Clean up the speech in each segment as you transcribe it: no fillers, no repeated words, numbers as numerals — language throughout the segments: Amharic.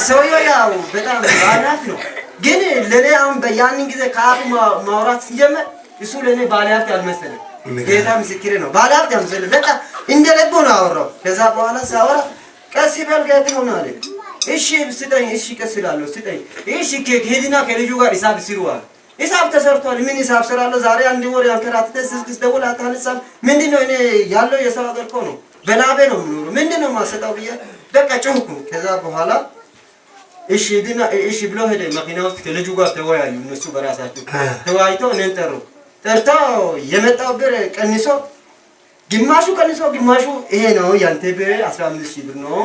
ሰውዬው ያው በጣም ባለሀብት ነው። ግን ለኔ አሁን በያንን ጊዜ ከአፉ ማውራት ሲጀምር እሱ ለኔ ባለሀብት አልመሰለም። ጌታ ምስክሬ ነው። ባለሀብት አልመሰለም። በቃ እንደ ልቡ ነው አወራው። ከዛ በኋላ ሲያወራ ቀስ ይበል ጌታ ሆነ አለ። እሺ ስጠኝ፣ እሺ ቀስ እላለሁ ስጠኝ። እሺ ሄድና ከልጁ ጋር ሂሳብ ስሩ አለ። ሂሳብ ተሰርቷል። ምን ሂሳብ ስራለሁ? ዛሬ አንድ ወር ያንከራተተ ስልክ ደውል አታነሳም። ምንድነው እኔ ያለው የሰው ሀገር እኮ ነው። በላቤ ነው የምኖረው። ምንድነው ማሰጣው ብዬ በቃ ጮህኩ። ከዛ በኋላ እሺ ሄድና እሺ ብሎ ሄደ። መኪና ውስጥ ከልጁ ጋር ተወያዩ። እነሱ በራሳቸው ተወያይተው እኔን ጠርተው የመጣው ብር ቀንሶ ግማሹ ይሄ ነው ያንተ ብር 15000 ብር ነው።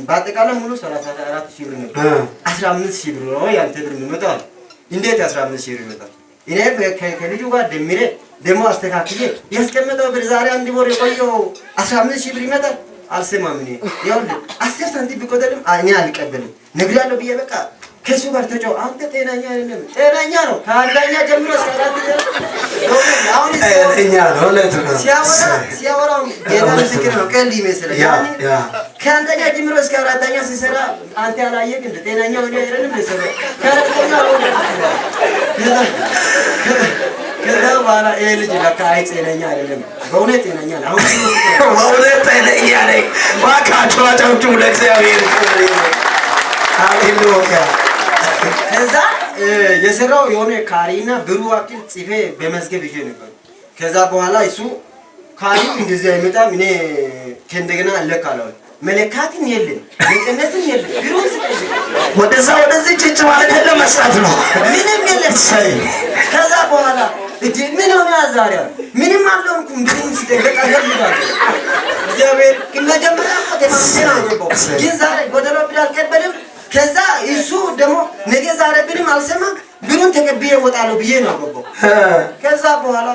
በአጠቃላይ ሙሉ 34000 ብር ነው። 15000 ብር ነው ያንተ ብር የሚመጣው። እንዴት 15000 ብር ይመጣል? እኔ ከልጁ ጋር ደምሬ ደግሞ አስተካክዬ ያስቀመጠው ብር ዛሬ አንድ ወር የቆየው 15000 ብር ይመጣል። አልሰማም። እኔ ይኸውልህ 10 ሳንቲም ቢቆጠርም እኔ አልቀበልም ነግሬያለሁ ብዬ በቃ ከሱ ጋር ተጫው። አንተ ጤናኛ አይደለም። ጤናኛ ነው። ከአንደኛ ጀምሮ እስከ አራተኛ አሁን ጤናኛ ነው። ሲያወራ ጌታ ምስክር ነው። ቀልድ ይመስላል። ያኔ ከአንደኛ ጀምሮ እስከ አራተኛ ሲሰራ አንተ ያላየህ እንደ ጤናኛ ሆነ አይደለም ሲሰራ ከአራተኛ ሆነ ከዛ በኋላ ይሄ ልጅ ለካ አይ ጤነኛ አይደለም። በእውነት ጤነኛ ነው። አሁን በእውነት ጤነኛ ነኝ። እባካችሁ አጨብጭቡ ለእግዚአብሔር። ሃሌሉያ። ከዛ የሰራው የሆነ ካሪና ብሩ አክል ጽፌ በመዝገብ ይዤ ነበር። ከዛ በኋላ እሱ ካሪው እንደዚህ አይመጣም። እኔ ከእንደገና እለካለሁ። መለካትም የለም መቀነስም የለም። ብሩን ስጠኝ ወደዚህ ጭጭ ማለት ለመስራት ነው። ምንም የለም። ከዛ በኋላ ምን ሆነ ዛሬ ምንም አልሆንኩም። ብሩን ስጠኝ በቃ ገብቷል። እግዚአብሔር ከመጀመሪያ ተማምነን አገባው። ግን ዛሬ ወደሮ ብላል ከበደም ከዛ እሱ ደግሞ ነገ ዛሬ ብንም አልሰማም። ብሩን ተቀብዬ እወጣለሁ ብዬ ነው አገባው። ከዛ በኋላ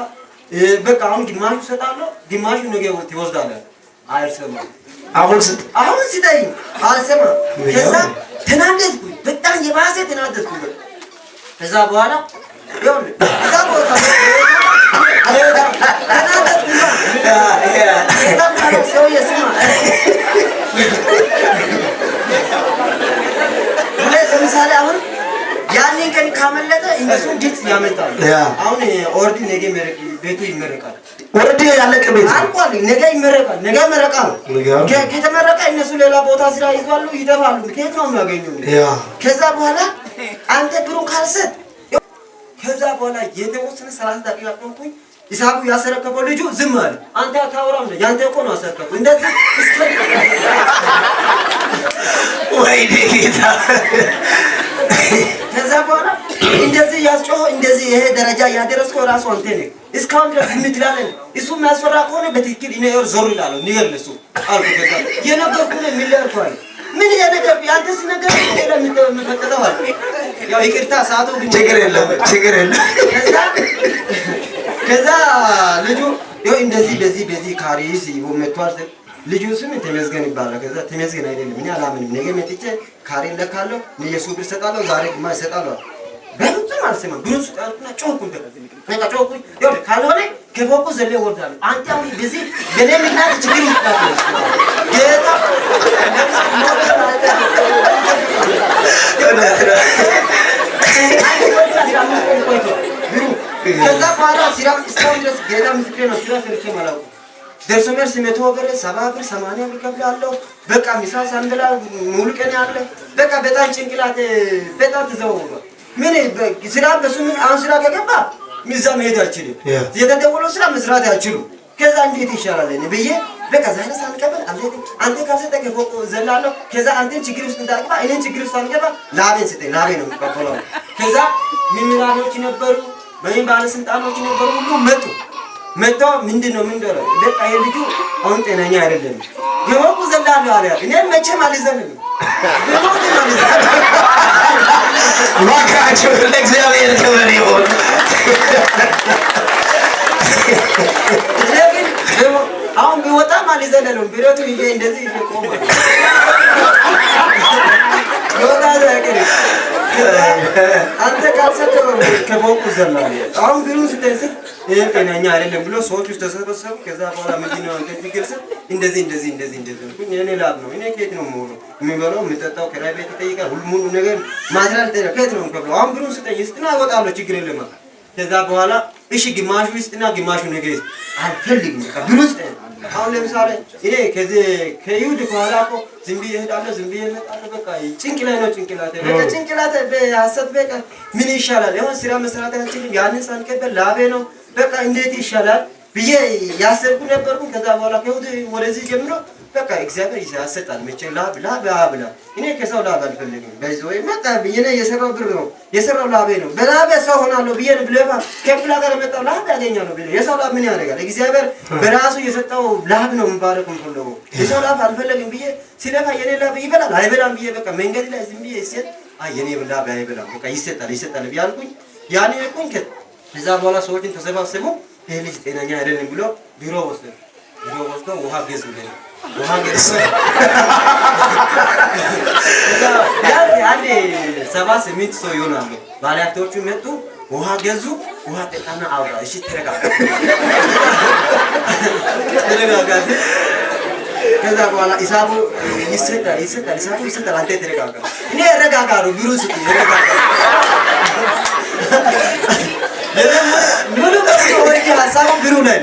በቃ አሁን ግማሹ ሰጣለሁ፣ ግማሹ ነገ ትወስዳለህ። አይሰማም። አሁን ስጠኝ አልሰማም። ከዛ ተናደድኩ፣ በጣም የባሰ ተናደድኩ። ከዛ በኋላ ይኸውልህ እዛ ቦታ ተናደድኩ። ሰው የስማ ለምሳሌ አሁን ያንን ቀን ካመለጠ እነሱን ግልጽ ያመጣሉ። አሁን ኦርዲ ነገ ቤቱ ይመረቃል። ኦርዲ ያለቀ ቤት አልቋል። ነገ ይመረቃል። ነገ መረቃ ነው። ከተመረቀ እነሱ ሌላ ቦታ ስራ ይዟሉ፣ ይጠፋሉ። ከየት ነው የሚያገኙት? ከዛ በኋላ አንተ ብሩን ካልሰጥ ከዛ በኋላ የተወሰነ 30 ደቂቃ ቆንኩኝ። ሂሳቡ ያሰረከበው ልጁ ዝም አለ። አንተ አታወራም ነው ያንተ እኮ ነው አሰረከበው። እንደዚህ ወይ ጌታ። ከዛ በኋላ እንደዚህ ያስጮህ እንደዚህ ይሄ ደረጃ ያደረስከው ራሱ አንተ ነህ። እስካሁን ድረስ ምትላለን እሱ የሚያስፈራ ከሆነ በትክክል እኔ ዞር ይላል ንገርልሱ አልኩ። ከዛ የነበርኩ ነው የሚለርቷል ምን ያደረገ ያንተ ሲነገር ሌላ ምትፈቀደው አለ። ያው ይቅርታ ሰዓቱ ግን ችግር የለም። ከዛ ልጁ ይኸው እንደዚህ በዚህ ካሪስ ይወመቷል። ልጁ ስም ተመስገን ይባላል። ከዛ ተመስገን አይደለም እኔ አላምንም። ነገ መጥቼ ካሪ ለካለው ለኢየሱስ ብር ሰጣለሁ፣ ዛሬ ግማ ሰጣለሁ። በሩም አልሰማም። ብሩን ስጣልኩና ጮህኩኝ። ጮህኩኝ። ይኸው ካልሆነ ከፎቁ ዘለ ወርዳለሁ። አንተ አሁን በዚህ በኔ ምክንያት ችግር ይፈጠራል። ጌታ ከዛ በኋላ ሲራም እስካሁን ድረስ ጌታ ምስክሬ ነው። ሲራ ሰርቼ ማለት ደርሶ መልስ 100 ብር 70 ብር 80 ብር ከፍላለሁ። በቃ ምሳ ሳንበላ ሙሉ ቀን ያለ በቃ በጣም ጭንቅላት በጣም ተዘውሯል። ምን ስራ በሱ ምን አሁን ስራ ከገባ ሚዛ መሄድ አልችልም። የተደወለው ስራ መስራት አልችልም። ከዛ እንዴት ይሻላል እኔ ብዬ በቃ ዛሬ ሳንቀበል አንተ ካሰጠ ከፎቅ ዘላለሁ። ከዛ አንተን ችግር ውስጥ እንዳትገባ እኔን ችግር ውስጥ አንገባ ላቤን ስጠኝ። ላቤ ነው የሚቀበለው። ከዛ ሚኒራሎች ነበሩ ወይም ባለስልጣኖች ነበሩ። ሁሉ መጥተው ምንድነው በቃ የልጁ አሁን ጤነኛ አይደለም የወቁ ዘላለሁ አለ። እኔ መቼም አልዘንም ማካቸው ለእግዚአብሔር ክብር ይሁን። ለምን አሁን ቢወጣም አልዘለለም። ብረቱ ይሄ እንደዚህ ይቆም አንተ ካልሰጠው ከቦኩ ዘላለሁ። አሁን ብሩን ስትሰጥ ይሄ ጤነኛ አይደለም ብሎ ሰዎች ውስጥ ተሰበሰቡ። ከዛ በኋላ ምንድነው አንተ ትግርስ እንደዚህ እኔ ላብ ነው እኔ ከየት ነው የሚበላው የሚጠጣው ከራይ ቤት ይጠይቃል ሁሉ ነገር ማትራል ከየት ነው ከብለው አሁን ብሩን ስጠኝ ስጥና እወጣለሁ ችግር የለም። ከዛ በኋላ እሺ ግማሹ ይስጥና ግማሹ ነገር አልፈልግም ብሩ ስጠኝ። አሁን ለምሳሌ እኔ ከይሁድ በኋላ እኮ ዝም ብዬ እሄዳለሁ ዝም ብዬ እመጣለሁ። በቃ ጭንቅላቴ በሐሰት በቃ ምን ይሻላል? ይሁን ስራ መስራት አልችልም። ያንን ሳንቀበል ላቤ ነው በቃ እንዴት ይሻላል ብዬ ያሰብኩ ነበርኩ። ከዛ በኋላ ከይሁድ ወደዚህ ጀምሮ በቃ እግዚአብሔር ያሰጣል መቼ ላብ እኔ ከሰው ላብ አልፈልግም። በዚህ ወይ መጣ ብዬ ነው የሰራው ብር ነው የሰራው ላቤ ነው በላቤ ሰው ሆናለሁ ብዬ ነው ብለባ ከፍላ ጋር መጣው ላብ ያገኛለሁ ብዬ የሰው ላብ ምን ያደርጋል? እግዚአብሔር በራሱ የሰጠው ላብ ነው ምባረክ ነው። የሰው ላብ አልፈልግም ብዬ ሲለፋ የኔ ላብ ይበላል አይበላም ብዬ በቃ መንገድ ላይ ዝም ብዬ ሲል የኔ ላብ አይበላም በቃ ይሰጣል ቢያልኩኝ ያኔ እኮኝ ከዛ በኋላ ሰዎችን ተሰባሰቡ ይሄ ልጅ ጤነኛ አይደለም ብሎ ቢሮ ወስዶ ውሃ ገዙልኝ። ውሃ ገዙ ያኔ 7-8 ሰው ይሆናሉ። ባለሀብቶቹ መጡ ውሃ ገዙ። ውሃ ጠጣና አውራ እሺ ተረጋጋ። ከዛ በኋላ ሂሳቡ ይሰጣል አንተ ተረጋጋ። እኔ ረጋጋሩ ቢሮ ስጥ ረጋጋ ሙሉ ወጪ ሀሳቡ ቢሮ ላይ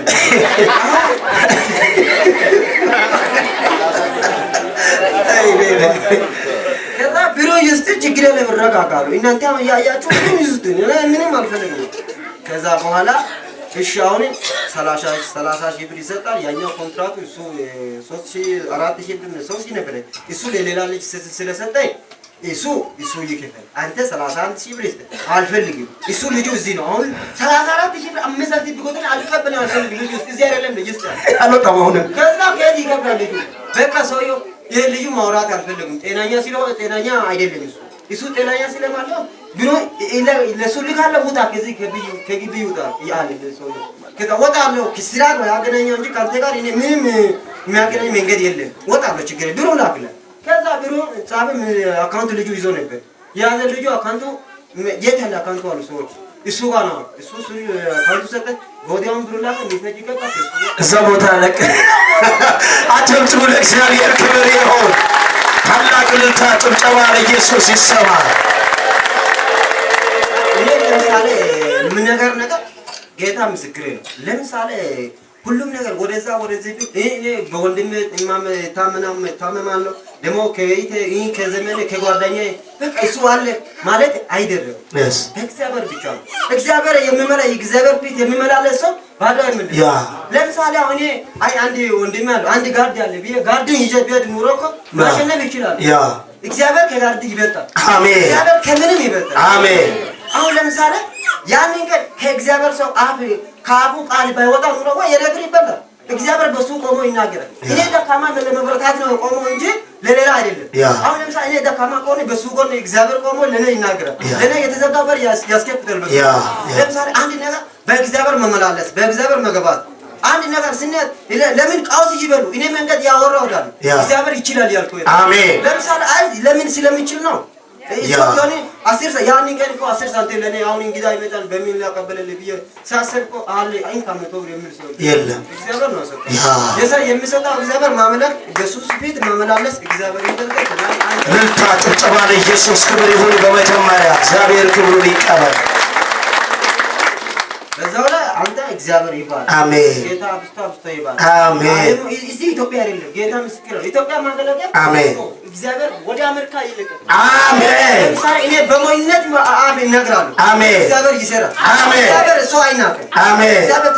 ከዛ ቢሮ ይስጥ ችግር የለም ረጋጋሉ። እናንተ ያያችሁ ምንም ይስጥ ምንም አልፈልግም። ከዛ በኋላ እሺ አሁን 30,000 ብር ይሰጣል። ያኛው ኮንትራቱ እሱ 3,000 ብር 3,000 ነበር። እሱ ለሌላ ልጅ ስለሰጠኝ እሱ ይከፈል አንተ 31,000 ብር ይስጥ አልፈልግም። እሱ ልጁ እዚህ ነው አሁን 34,000 ብር አመሳት ቢጎተን አልቀበልም አልፈልግም። ልጁ እዚህ አይደለም ልጅ ይስጥ አልወጣም። አሁን ከዛ ከዚህ ይከፈል ልጁ በቃ ሰውየው ይሄ ልጁ ማውራት አልፈልግም። ጤናኛ ሲለው ጤናኛ አይደለም እሱ ጤናኛ ስለማለው ብሎ ለሱ ልካለ ውጣ ከዚህ ከግቢ ውጣ ያለ ሰውየው ከዛ ወጣለሁ ከስራ ነው ያገናኘው እንጂ ካንተ ጋር እኔ ምንም የሚያገናኝ መንገድ የለም። ወጣለሁ ችግር ብሎ ላክለ ከዛ ብሎ ጻፈም አካውንት ልጁ ይዞ ነበር ያዘ ልጁ አካውንቱ የት ያለ አካውንቱ አሉ ሰዎች እሱ ጋር ነው እሱ አካውንቱ ሰጠ ወዲያውኑ ብሎ ላከ ሚፈጅ ገባ እዛ ቦታ ለቀ አጨብጭቡ ለእግዚአብሔር ክብር ይሁን። ታላቅ ልልታ ጭብጨባ ለኢየሱስ ይሰማ። እኔ ለምሳሌ ምን ነገር ጌታ ምስክሬ ነው። ለምሳሌ ሁሉም ነገር ወደዛ ወደዚህ እኔ በወንድሜ ኢማም ታመማለሁ ደግሞ ከዘመኔ ከጓደኛዬ በቃ እሱ አለ ማለት አይደለም። እግዚአብሔር ብቻ ነው። እግዚአብሔር እግዚአብሔር ፊት የሚመላለስ ሰው ባዶ አይመለስም። ለምሳሌ አሁን አንድ ወንድሜ አለ አንድ ጋርድ ያለ ጋርድን ይዤ ቢሄድ ኑሮ እኮ ማሸነፍ ይችላል። እግዚአብሔር ከጋርድ ይበልጣል። አሜን። እግዚአብሔር ከምንም ይበልጣል። አሜን። አሁን ለምሳሌ ያንን ከእግዚአብሔር ሰው ከአፉ ቃል ባይወጣ ኑሮ የነገር ይበላል። እግዚአብሔር በሱ ቆሞ ይናገራል። እኔ ደካማ ለመብረታት ነው ቆሞ እንጂ ለሌላ አይደለም። አሁን ለምሳሌ እኔ ደካማ ቆሞ በሱ ጎን እግዚአብሔር ቆሞ ለኔ ይናገራል። ለኔ የተዘጋው በር ያስከፍታል። በሱ ለምሳሌ አንድ ነገር በእግዚአብሔር መመላለስ በእግዚአብሔር መገባት አንድ ነገር ስንት ለምን ቃውስ ይበሉ እኔ መንገድ ያወራውዳል እግዚአብሔር ይችላል ያልኩ አሜን። ለምሳሌ ለምን ስለሚችል ነው ይሶኒ 10 ያንን ቀን እኮ 10 ሳንቲም ለኔ አሁን እንግዳ ይመጣል በሚል ያቀበለልኝ ብዬ ሳሰብኩ አለ አይንካም ተብሎ የሚል ሰው የለም። እግዚአብሔር ነው ሰው የሰው የሚሰጣው እግዚአብሔር ማምለክ ኢየሱስ ፊት መመላለስ እግዚአብሔር ይደረጋል። ልልታ ጭብጨባ ለኢየሱስ ክብር ይሁን። በመጀመሪያ እግዚአብሔር ክብሩን ይቀበል። በዛው ላይ አንተ እግዚአብሔር ይባል አሜን። ጌታ አብስቶ ይባል አሜን። እዚህ ኢትዮጵያ አይደለም ጌታ ምስክር ነው። ኢትዮጵያ ማገለገል አሜን። እግዚአብሔር ወደ አሜሪካ ይልቀቅ አሜን። ለምሳሌ እኔ በሞኝነት አሜን እነግራለሁ። አሜን። እግዚአብሔር ይሰራል። አሜን። እግዚአብሔር ሰው አይናቅም። አሜን። እግዚአብሔር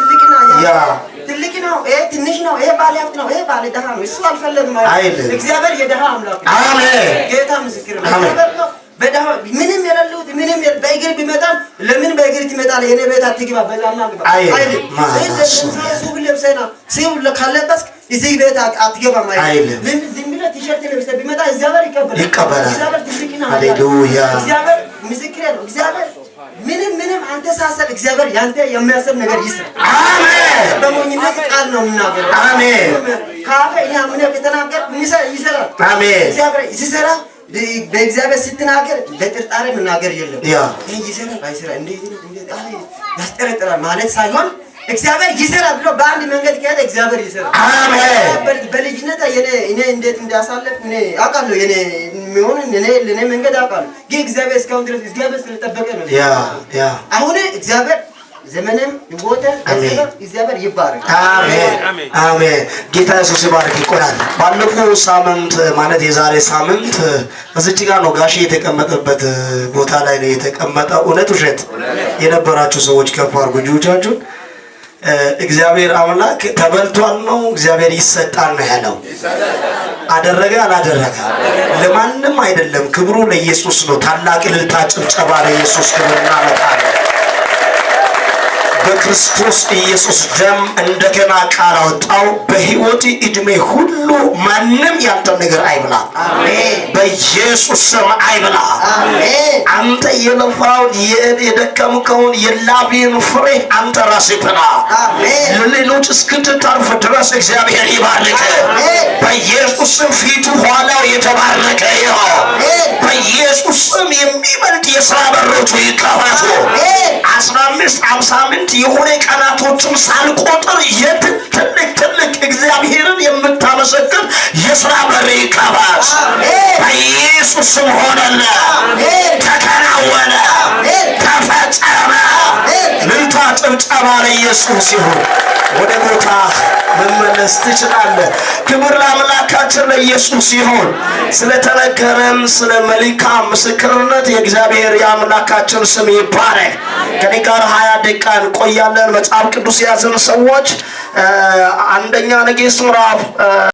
ትልቅ ነው ይሄ ትንሽ ነው ይሄ ባለ ሀብት ነው ይሄ ባለ ደሃ ነው እሱ አልፈለግም አይደል። እግዚአብሔር የደሃ አምላክ ነው። አሜን። ጌታ ምስክር ነው። እግዚአብሔር ነው በደሃ ምንም የሌሉት ምንም በእግር ቢመጣ ለምን በእግር ትመጣለህ? የኔ ቤት አትግባ በዛማ ግባ አይደል። ሱፍ ለብሰና ሱፍ ካለበስክ እዚህ ቤት አትገባም አይደል። ምን ዝም ብለህ ቲሸርት ለብሰህ ቢመጣ እግዚአብሔር ይቀበላል። እግዚአብሔር ትልቅ ነው። ሃሌሉያ። እግዚአብሔር ምስክር ነው። እግዚአብሔር ምንም አንተ ሳሰብ እግዚአብሔር ያንተ የሚያሰብ ነገር ይስራ። አሜን። በሞኝነት ቃል ነው የምናገረው። አሜን። ካፈ ያምነ ከተናገር ይሰራል። አሜን። እግዚአብሔር ይሰራ በእግዚአብሔር ስትናገር በጥርጣሬ መናገር የለም። ይሄ ይሰራ አይሰራ እንዴት ነው ያስጠረጥራል ማለት ሳይሆን እግዚአብሔር ይሰራል ብሎ በአንድ መንገድ ከሄደ እግዚአብሔር ይሰራል። አሜን። በልጅነት እኔ እንዴት እንዳሳለፍ እኔ አውቃለሁ። እኔ የሚሆን እኔ መንገድ አውቃለሁ። ግን እግዚአብሔር እስካሁን ድረስ እግዚአብሔር ስለጠበቀ ነው። አሁን እግዚአብሔር ዘመንም ይወጣል። እግዚአብሔር ይባረክ። አሜን አሜን። ጌታ ኢየሱስ ይባርክ። ይቆራል። ባለፈው ሳምንት ማለት የዛሬ ሳምንት እዚች ጋር ነው ጋሼ የተቀመጠበት ቦታ ላይ ነው የተቀመጠው። እውነት ውሸት የነበራችሁ ሰዎች ከፍ አድርጉ እጆቻችሁን። እግዚአብሔር አምላክ ተበልቷል ነው እግዚአብሔር ይሰጣል ነው ያለው። አደረገ አላደረገ ለማንም አይደለም። ክብሩ ለኢየሱስ ነው። ታላቅ እልልታ ጭብጨባ ለኢየሱስ ክብር እናመጣለን። በክርስቶስ ኢየሱስ ደም እንደገና ቃል አወጣው። በሕይወት እድሜ ሁሉ ማንም ያንተ ነገር አይብላ። አሜን። በኢየሱስ ስም አይብላ። አሜን። አንተ የለፋውን የደከምከውን የላብህን ፍሬ አንተ ራስህ ብላ። አሜን። ለሌሎች እስክትተርፍ ድረስ እግዚአብሔር ይባርክ። አሜን። በኢየሱስ ስም ፊቱ ኋላው የተባረከ ይሁን። በኢየሱስ ስም የሚበልጥ የሥራ በሮቹ ይከፈቱ። 15 50 የሆነ ቀናቶችን ሳልቆጥር ትልቅ እግዚአብሔርን የምታመሰግን የሥራ በር ይከፈት። በኢየሱስ ስም ሆነለ፣ ተከናወነ፣ ተፈጸመ። እልልታ ጭብጨባ ለኢየሱስ ይሁን። ወደ ቦታ መመለስ ትችላለህ። ክብር ለአምላካችን ለኢየሱስ ይሁን። ስለተነገረን ስለ መልካም ምስክርነት የእግዚአብሔር የአምላካችን ስም ይባረክ። ከኔ ጋር 20 ደቂቃ እንቆያለን። መጽሐፍ ቅዱስ የያዝን ሰዎች አንደኛ ነገሥት ምዕራፍ